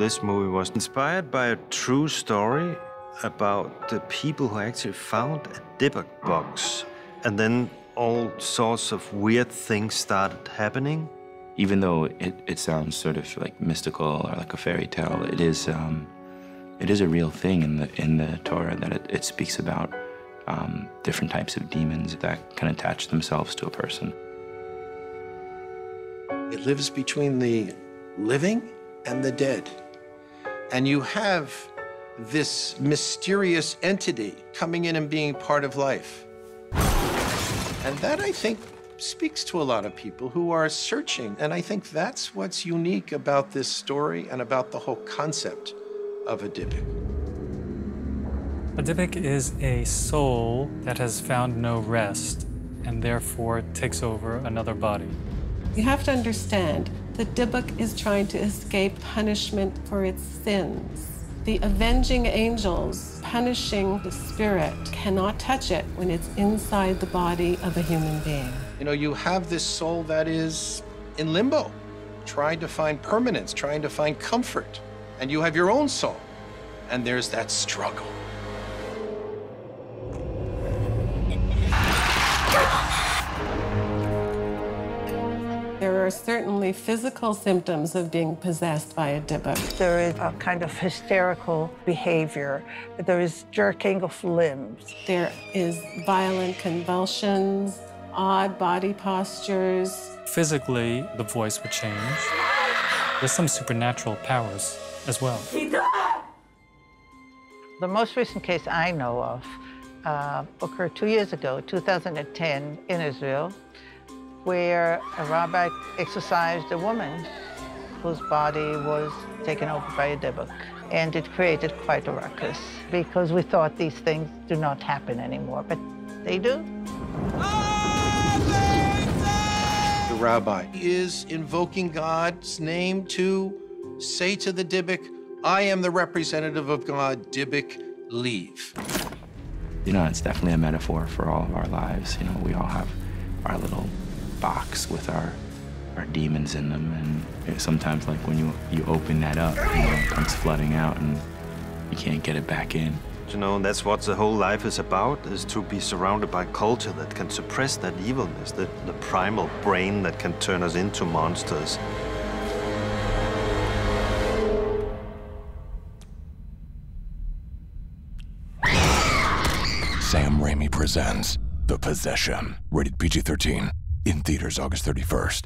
This movie was inspired by a true story about the people who actually found a Dibbuk box, and then all sorts of weird things started happening. Even though it sounds sort of like mystical or like a fairy tale, it is a real thing in the Torah, that it speaks about different types of demons that can attach themselves to a person. It lives between the living and the dead. And you have this mysterious entity coming in and being part of life. And that, I think, speaks to a lot of people who are searching. And I think that's what's unique about this story and about the whole concept of a Dibbuk. A Dibbuk is a soul that has found no rest and therefore takes over another body. You have to understand, the Dibbuk is trying to escape punishment for its sins. The avenging angels punishing the spirit cannot touch it when it's inside the body of a human being. You know, you have this soul that is in limbo, trying to find permanence, trying to find comfort. And you have your own soul, and there's that struggle. There are certainly physical symptoms of being possessed by a Dibbuk. There is a kind of hysterical behavior. There is jerking of limbs. There is violent convulsions, odd body postures. Physically, the voice would change. There's some supernatural powers as well. The most recent case I know of occurred 2 years ago, 2010, in Israel, where a rabbi exorcised a woman whose body was taken over by a Dibbuk. And it created quite a ruckus, because we thought these things do not happen anymore, but they do. The rabbi is invoking God's name to say to the Dibbuk, I am the representative of God, Dibbuk, leave. You know, it's definitely a metaphor for all of our lives. You know, we all have our little box with our demons in them, and sometimes, like, when you open that up, you know, it comes flooding out and you can't get it back in. You know, and that's what the whole life is about, is to be surrounded by culture that can suppress that evilness, the primal brain that can turn us into monsters. Sam Raimi presents The Possession, rated PG-13, in theaters August 31st.